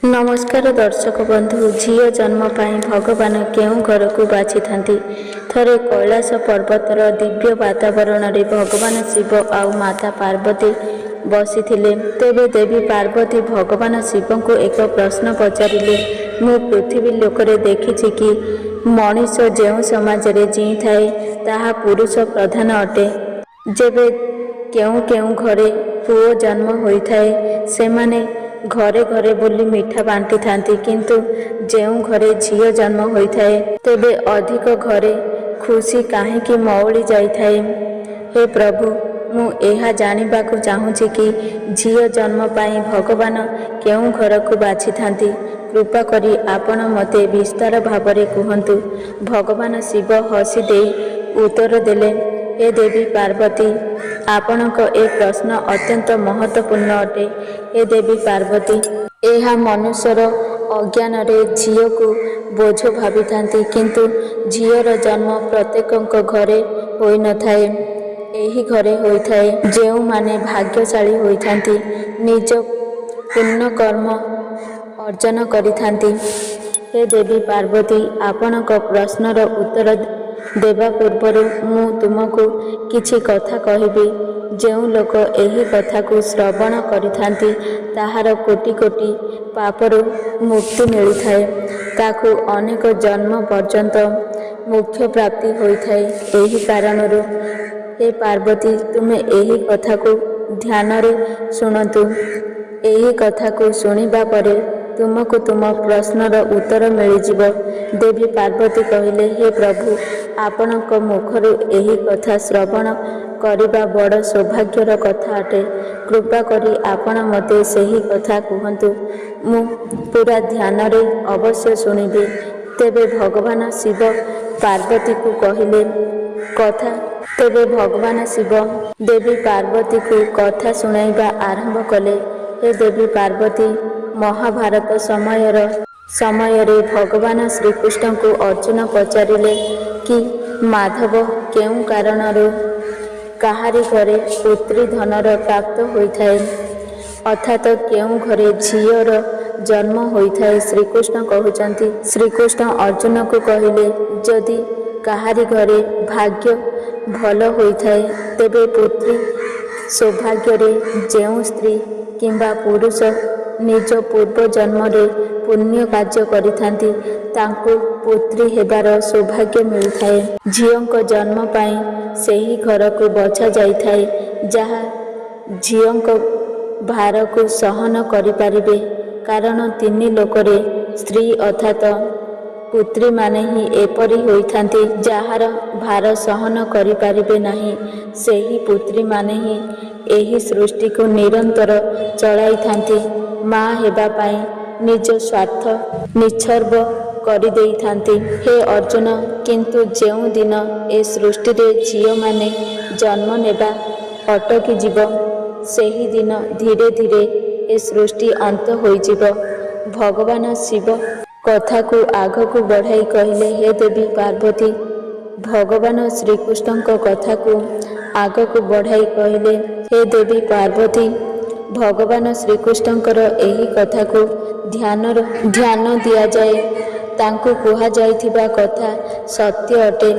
नमस्कार दर्शक बंधु। झील जन्म पाई भगवान केउं घर को बाछि थांती। थरे कैलाश पर्वतर दिव्य वातावरण रे भगवान शिव आउ माता पार्वती बसिथिले। तेबे देवी पार्वती भगवान शिव को एक प्रश्न पचारिले, मु पृथ्वी लोकरे देखिछि कि मनीष जेउ समाज रे जी थाए ताहा पुरुष प्रधान अटे। जेबे केउं केउं घरे पुओ जन्म होइथाए सेमाने घरे घरे बोली मिठा बांटी थांती, किंतु जेउ घरे झील जन्म होइथाए तेबे अधिक घरे खुशी काहेकि मौली जाइथाए। हे प्रभु, मु एहा जानिबाकु चाहुछि कि झील जन्म पाई भगवान केउं घर को बाछि थांती। कृपा करी आपण मते विस्तार भावरे कुहंतु। भगवान शिव हसी देई उत्तर देले, हे देवी पार्वती, आपणक ए प्रश्न अत्यंत महत्वपूर्ण अटे। हे देवी पार्वती, एहा मनुष्यर अज्ञान रे झील को बोझ भावी थांती, किंतु झीलर जन्म प्रत्येकंक घरे होई न थाए। एही घरे होइथाए जेउ माने भाग्यशाली होइथांती, निज पुण्य कर्म अर्जन करिथांती। हे देवी पार्वती, आपणक प्रश्नर उत्तर देवा पूर्वरु मु तुमको किछि कथा कहिबि। जेउ लोक एही कथा को श्रवण करिथांती ताहार कोटि कोटि पापरु मुक्ति मिलिथाए। ताकु अनेक जन्म पर्यंत मोक्ष प्राप्ति होइथाए। एही कारणरु हे पार्वती, तुमे एही कथा को ध्यान रे सुनतु। एही कथा को सुनिबा परे तुमको तुम प्रश्नर उत्तर मिलिजिब। देवी पार्वती कहिले, हे प्रभु, आपणक मुखरु एही कथा श्रवण करिबा बड़ सौभाग्यर कथा अटे। कृपा करी आपण मते सेही कथा कुहंतु, मु पूरा ध्यान रे अवश्य सुनिबि। तेबे भगवान शिव पार्वती को कहिले कथा। तेबे भगवान शिव देवी पार्वती को कथा सुनाइबा आरंभ कले। हे देवी पार्वती, महाभारत समयरे भगवान श्रीकृष्ण को अर्जुन पचारिले कि माधव केउं कारणरू काहारी घरे पुत्री धनर प्राप्त होइथाए, अर्थात केउं घरे झीयर जन्म होइथाए। श्रीकृष्ण कहउचंती। श्रीकृष्ण अर्जुन को कहिले, जदि काहारी घरे भाग्य भल होइथाए तेबे पुत्री सौभाग्यरे जेउ स्त्री किंबा पुरुष निज पूर्व जन्मरे पुण्य कार्य करिथांती तांको पुत्री हेबार सौभाग्य मिलिथाए। झीओंक जन्म पाई सेही घर को बछा जाइथाए, जहा झीओंक भार को सहन करिपारिबे। कारण तीनी लोकरे स्त्री अर्थात पुत्री माने ही एपरी होइथांती जहार भार सहन करिपारिबे नाही। सेही पुत्री माने ही एही सृष्टि को निरंतर चलाई थांती। माँ हेबा पाई निज स्वार्थ निच्छर्व करि देई थांती। हे अर्जुन, किंतु जेउ दिन ए सृष्टि रे झीओ माने जन्म नेबा अटकी जीव, सेही दिन धीरे धीरे ए सृष्टि अंत होई जीव। भगवान शिव कथा को आग को बढ़ाई कहले, हे देवी पार्वती, भगवान श्रीकृष्ण कथा को आग को बढ़ाई कहले, हे देवी पार्वती, भगवान श्रीकृष्णकर एही कथा को ध्यान दिया जाए। तांको कुहा जाइथिबा कथा सत्य अटे।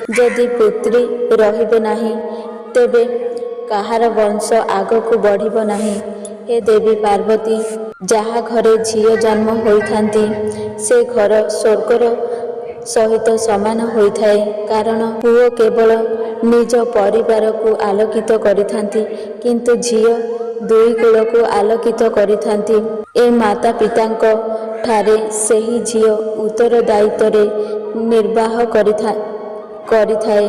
जदि पुत्री रहिबे नाही तेबे काहार वंश आग को बढ़िब नाही। हे देवी पार्वती, जहा घरे झील जन्म होइथांती से घर स्वर्गर सहित समान होइथाए। कारण पुओ केवल निज परिवार को आलोकित करिथांती, किंतु झील दुई कुल को आलोकित करिथांती। ए माता पितांक ठारे सेही झील उत्तरदायित्वरे निर्वाह करिथाए।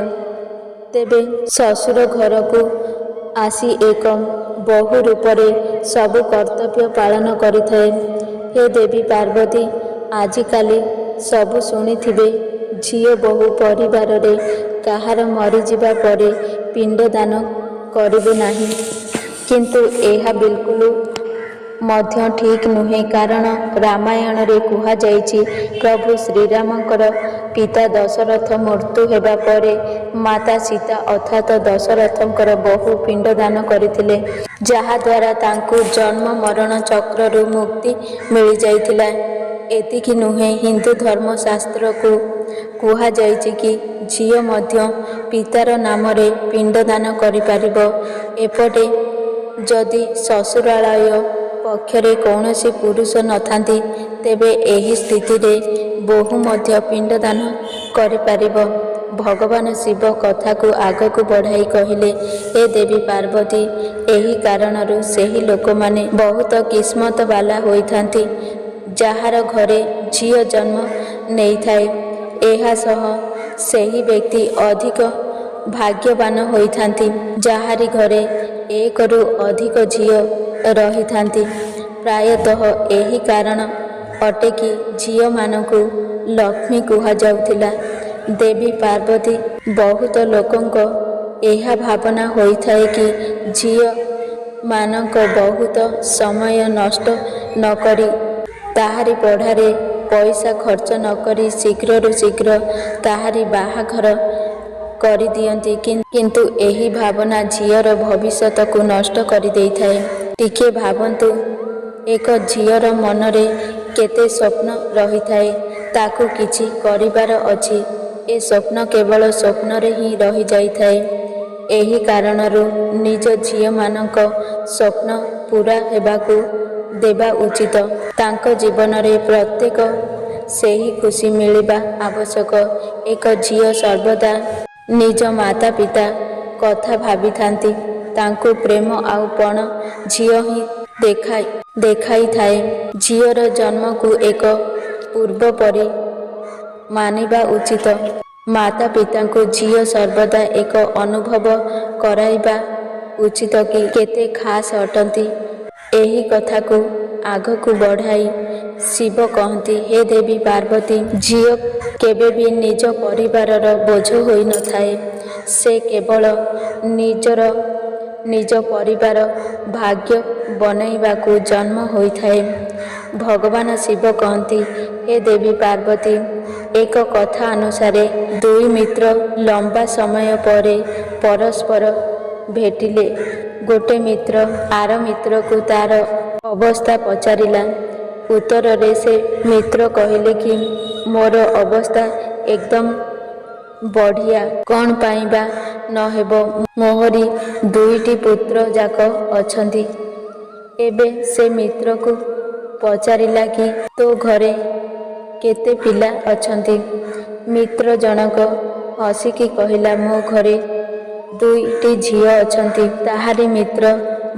तेबे ससुर घर को आसी एक बहु रूपरे सबु कर्तव्य पालन करिथाए। हे देवी पार्वती, आजिकाली सबु शुणिथिबे झील बहु परिवार रे काहार मरिजिबा परे पिंडदान करिबे नाही, किंतु एहा बिल्कुल ମଧ୍ୟ ଠିକ୍ ନୁହେଁ। କାରଣ ରାମାୟଣରେ କୁହାଯାଇଛି ପ୍ରଭୁ ଶ୍ରୀରାମଙ୍କର ପିତା ଦଶରଥ ମୃତ୍ୟୁ ହେବା ପରେ ମାତା ସୀତା ଅର୍ଥାତ୍ ଦଶରଥଙ୍କର ବହୁ ପିଣ୍ଡଦାନ କରିଥିଲେ, ଯାହାଦ୍ୱାରା ତାଙ୍କୁ ଜନ୍ମ ମରଣ ଚକ୍ରରୁ ମୁକ୍ତି ମିଳିଯାଇଥିଲା। ଏତିକି ନୁହେଁ, ହିନ୍ଦୁ ଧର୍ମଶାସ୍ତ୍ରକୁ କୁହାଯାଇଛି କି ଝିଅ ମଧ୍ୟ ପିତାର ନାମରେ ପିଣ୍ଡଦାନ କରିପାରିବ। ଏପଟେ ଯଦି ଶ୍ୱଶୁରାଳୟ ପକ୍ଷରେ କୌଣସି ପୁରୁଷ ନଥାନ୍ତି, ତେବେ ଏହି ସ୍ଥିତିରେ ବୋହୂ ମଧ୍ୟ ପିଣ୍ଡଦାନ କରିପାରିବ। ଭଗବାନ ଶିବ କଥାକୁ ଆଗକୁ ବଢ଼ାଇ କହିଲେ, ହେ ଦେବୀ ପାର୍ବତୀ, ଏହି କାରଣରୁ ସେହି ଲୋକମାନେ ବହୁତ କିସ୍ମତବାଲା ହୋଇଥାନ୍ତି, ଯାହାର ଘରେ ଝିଅ ଜନ୍ମ ନେଇଥାଏ। ଏହା ସହ ସେହି ବ୍ୟକ୍ତି ଅଧିକ ଭାଗ୍ୟବାନ ହୋଇଥାନ୍ତି, ଯାହାରି ଘରେ ଏକରୁ ଅଧିକ ଝିଅ ରହିଥାନ୍ତି। ପ୍ରାୟତଃ ଏହି କାରଣ ଅଟେ କି ଝିଅମାନଙ୍କୁ ଲକ୍ଷ୍ମୀ କୁହାଯାଉଥିଲା। ଦେବୀ ପାର୍ବତୀ, ବହୁତ ଲୋକଙ୍କ ଏହା ଭାବନା ହୋଇଥାଏ କି ଝିଅମାନଙ୍କ ବହୁତ ସମୟ ନଷ୍ଟ ନକରି, ତାହାରି ପଢ଼ାରେ ପଇସା ଖର୍ଚ୍ଚ ନକରି ଶୀଘ୍ରରୁ ଶୀଘ୍ର ତାହାରି ବାହାଘର କରିଦିଅନ୍ତି। କିନ୍ତୁ ଏହି ଭାବନା ଝିଅର ଭବିଷ୍ୟତକୁ ନଷ୍ଟ କରିଦେଇଥାଏ। ଟିକିଏ ଭାବନ୍ତୁ, ଏକ ଝିଅର ମନରେ କେତେ ସ୍ୱପ୍ନ ରହିଥାଏ। ତାକୁ କିଛି କରିବାର ଅଛି। ଏ ସ୍ୱପ୍ନ କେବଳ ସ୍ୱପ୍ନରେ ହିଁ ରହିଯାଇଥାଏ। ଏହି କାରଣରୁ ନିଜ ଝିଅମାନଙ୍କ ସ୍ୱପ୍ନ ପୂରା ହେବାକୁ ଦେବା ଉଚିତ। ତାଙ୍କ ଜୀବନରେ ପ୍ରତ୍ୟେକ ସେହି ଖୁସି ମିଳିବା ଆବଶ୍ୟକ। ଏକ ଝିଅ ସର୍ବଦା ନିଜ ମାତା ପିତା କଥା ଭାବିଥାନ୍ତି। ତାଙ୍କୁ ପ୍ରେମ ଆଉ ପଣ ଝିଅ ହିଁ ଦେଖାଇଥାଏ। ଝିଅର ଜନ୍ମକୁ ଏକ ପୂର୍ବ ପରି ମାନିବା ଉଚିତ। ମାତା ପିତାଙ୍କୁ ଝିଅ ସର୍ବଦା ଏକ ଅନୁଭବ କରାଇବା ଉଚିତ କି କେତେ ଖାସ୍ ଅଟନ୍ତି। ଏହି କଥାକୁ ଆଗକୁ ବଢ଼ାଇ ଶିବ କହନ୍ତି, ହେ ଦେବୀ ପାର୍ବତୀ, ଝିଅ କେବେ ବି ନିଜ ପରିବାରର ବୋଝ ହୋଇନଥାଏ। ସେ କେବଳ ନିଜ ପରିବାର ଭାଗ୍ୟ ବନାଇବାକୁ ଜନ୍ମ ହୋଇଥାଏ। ଭଗବାନ ଶିବ କହନ୍ତି, ହେ ଦେବୀ ପାର୍ବତୀ, ଏକ କଥା ଅନୁସାରେ ଦୁଇ ମିତ୍ର ଲମ୍ବା ସମୟ ପରେ ପରସ୍ପର ଭେଟିଲେ। ଗୋଟେ ମିତ୍ର ଆର ମିତ୍ରକୁ ତାର ଅବସ୍ଥା ପଚାରିଲା। ଉତ୍ତରରେ ସେ ମିତ୍ର କହିଲେ କି, ମୋର ଅବସ୍ଥା ଏକଦମ୍ ବଢ଼ିଆ। କ'ଣ ପାଇଁ ବା ନହେବ, ମୋହରି ଦୁଇଟି ପୁତ୍ର ଯାକ ଅଛନ୍ତି। ଏବେ ସେ ମିତ୍ରକୁ ପଚାରିଲା କି, ତୋ ଘରେ କେତେ ପିଲା ଅଛନ୍ତି? ମିତ୍ର ଜଣକ ହସିକି କହିଲା, ମୋ ଘରେ ଦୁଇଟି ଝିଅ ଅଛନ୍ତି। ତାହାରି ମିତ୍ର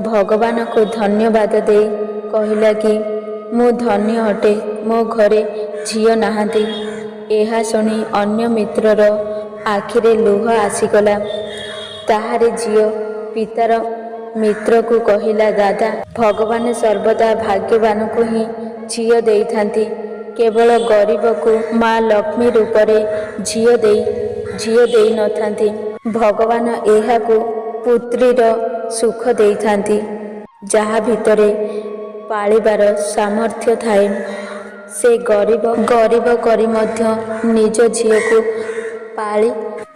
ଭଗବାନଙ୍କୁ ଧନ୍ୟବାଦ ଦେଇ କହିଲା କି, ମୁଁ ଧନ୍ୟ ଅଟେ, ମୋ ଘରେ ଝିଅ ନାହାନ୍ତି। ଏହା ଶୁଣି ଅନ୍ୟ ମିତ୍ରର ଆଖିରେ ଲୁହ ଆସିଗଲା। ତାହାରି ଝିଅ ପିତାର ମିତ୍ରକୁ କହିଲା, ଦାଦା, ଭଗବାନ ସର୍ବଦା ଭାଗ୍ୟବାନଙ୍କୁ ହିଁ ଝିଅ ଦେଇଥାନ୍ତି। କେବଳ ଗରିବକୁ ମା ଲକ୍ଷ୍ମୀ ରୂପରେ ଝିଅ ଦେଇନଥାନ୍ତି। ଭଗବାନ ଏହାକୁ ପୁତ୍ରୀର ସୁଖ ଦେଇଥାନ୍ତି, ଯାହା ଭିତରେ ପାଳିବାର ସାମର୍ଥ୍ୟ ଥାଏ। ସେ ଗରିବ କରି ମଧ୍ୟ ନିଜ ଝିଅକୁ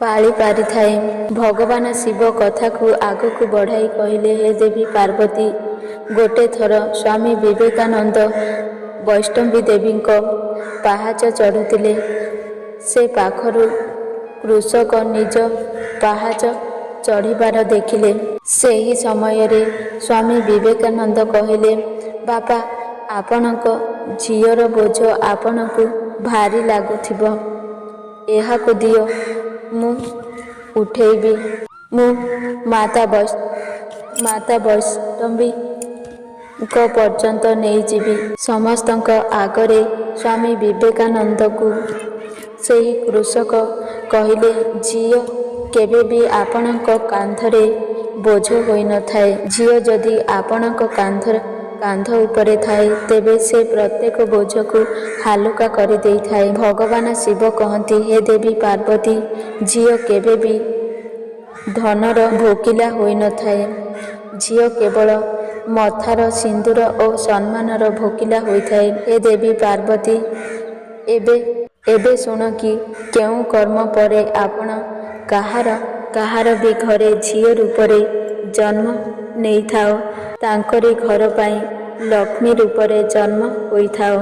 ପାଳି ପାରିଥାଏ। ଭଗବାନ ଶିବ କଥାକୁ ଆଗକୁ ବଢ଼ାଇ କହିଲେ, ହେ ଦେବୀ ପାର୍ବତୀ, ଗୋଟେ ଥର ସ୍ୱାମୀ ବିବେକାନନ୍ଦ ବୈଷ୍ଣବୀ ଦେବୀଙ୍କ ପାହାଚ ଚଢ଼ୁଥିଲେ। ସେ ପାଖରୁ କୃଷକ ନିଜ ପାହାଚ ଚଢ଼ିବାର ଦେଖିଲେ। ସେହି ସମୟରେ ସ୍ୱାମୀ ବିବେକାନନ୍ଦ କହିଲେ, ବାପା, ଆପଣଙ୍କ ଝିଅର ବୋଝ ଆପଣଙ୍କୁ ଭାରି ଲାଗୁଥିବ। ଏହାକୁ ଦିଅ, ମୁଁ ଉଠେଇବି। ମୁଁ ମାତା ବୈଷ୍ଣବୀଙ୍କ ପର୍ଯ୍ୟନ୍ତ ନେଇଯିବି। ସମସ୍ତଙ୍କ ଆଗରେ ସ୍ୱାମୀ ବିବେକାନନ୍ଦଙ୍କୁ ସେହି କୃଷକ କହିଲେ, ଝିଅ କେବେ ବି ଆପଣଙ୍କ କାନ୍ଧରେ ବୋଝ ହୋଇନଥାଏ। ଝିଅ ଯଦି ଆପଣଙ୍କ କାନ୍ଧ ଉପରେ ଥାଏ, ତେବେ ସେ ପ୍ରତ୍ୟେକ ବୋଝକୁ ହାଲୁକା କରିଦେଇଥାଏ। ଭଗବାନ ଶିବ କହନ୍ତି, ହେ ଦେବୀ ପାର୍ବତୀ, ଝିଅ କେବେ ବି ଧନର ଭୋକିଲା ହୋଇନଥାଏ। ଝିଅ କେବଳ ମଥାର ସିନ୍ଦୁର ଓ ସମ୍ମାନର ଭୋକିଲା ହୋଇଥାଏ। ହେ ଦେବୀ ପାର୍ବତୀ, ଏବେ ଶୁଣ କି କେଉଁ କର୍ମ ପରେ ଆପଣ କାହାର ବି ଘରେ ଝିଅ ରୂପରେ ଜନ୍ମ ନେଇଥାଅ, ତାଙ୍କରି ଘର ପାଇଁ ଲକ୍ଷ୍ମୀ ରୂପରେ ଜନ୍ମ ହୋଇଥାଅ।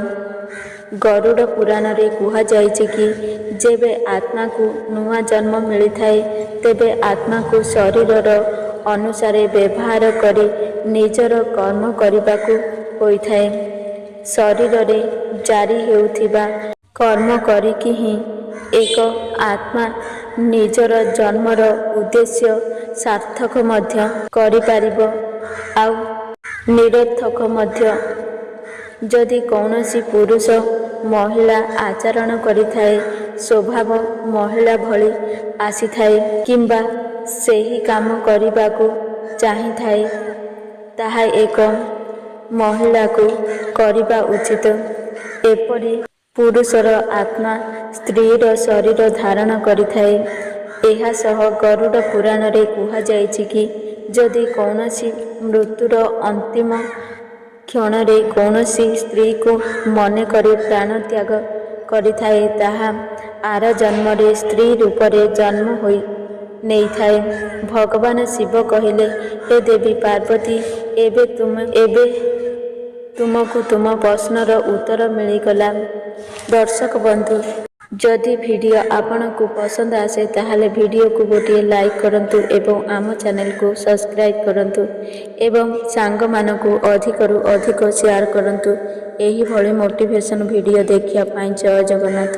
ଗରୁଡ଼ ପୁରାଣରେ କୁହାଯାଇଛି କି ଯେବେ ଆତ୍ମାକୁ ନୂଆ ଜନ୍ମ ମିଳିଥାଏ, ତେବେ ଆତ୍ମାକୁ ଶରୀରର ଅନୁସାରେ ବ୍ୟବହାର କରି ନିଜର କର୍ମ କରିବାକୁ ହୋଇଥାଏ। ଶରୀରରେ ଜାରି ହେଉଥିବା କର୍ମ କରିକି ହିଁ ଏକ ଆତ୍ମା ନିଜର ଜନ୍ମର ଉଦ୍ଦେଶ୍ୟ ସାର୍ଥକ ମଧ୍ୟ କରିପାରିବ, ଆଉ ନିରର୍ଥକ ମଧ୍ୟ। ଯଦି କୌଣସି ପୁରୁଷ ମହିଳା ଆଚରଣ କରିଥାଏ, ସ୍ୱଭାବ ମହିଳା ଭଳି ଆସିଥାଏ କିମ୍ବା ସେହି କାମ କରିବାକୁ ଚାହିଁଥାଏ, ତାହା ଏକ ମହିଳାକୁ କରିବା ଉଚିତ। ଏପରି ପୁରୁଷର ଆତ୍ମା ସ୍ତ୍ରୀର ଶରୀର ଧାରଣ କରିଥାଏ। ଏହା ସହ ଗରୁଡ଼ ପୁରାଣରେ କୁହାଯାଇଛି କି ଯଦି କୌଣସି ମୃତ୍ୟୁର ଅନ୍ତିମ କ୍ଷଣରେ କୌଣସି ସ୍ତ୍ରୀକୁ ମନେକରି ପ୍ରାଣତ୍ୟାଗ କରିଥାଏ, ତାହା ଆର ଜନ୍ମରେ ସ୍ତ୍ରୀ ରୂପରେ ଜନ୍ମ ହୋଇ ନେଇଥାଏ। ଭଗବାନ ଶିବ କହିଲେ, ହେ ଦେବୀ ପାର୍ବତୀ, ଏବେ ତୁମକୁ ତୁମ ପ୍ରଶ୍ନର ଉତ୍ତର ମିଳିଗଲା। ଦର୍ଶକ ବନ୍ଧୁ, ଯଦି ଭିଡ଼ିଓ ଆପଣଙ୍କୁ ପସନ୍ଦ ଆସେ ତାହେଲେ ଭିଡ଼ିଓକୁ ଗୋଟିଏ ଲାଇକ୍ କରନ୍ତୁ ଏବଂ ଆମ ଚ୍ୟାନେଲକୁ ସବସ୍କ୍ରାଇବ୍ କରନ୍ତୁ ଏବଂ ସାଙ୍ଗମାନଙ୍କୁ ଅଧିକରୁ ଅଧିକ ସେୟାର କରନ୍ତୁ। ଏହିଭଳି ମୋଟିଭେସନ୍ ଭିଡ଼ିଓ ଦେଖିବା ପାଇଁ ଜୟ ଜଗନ୍ନାଥ।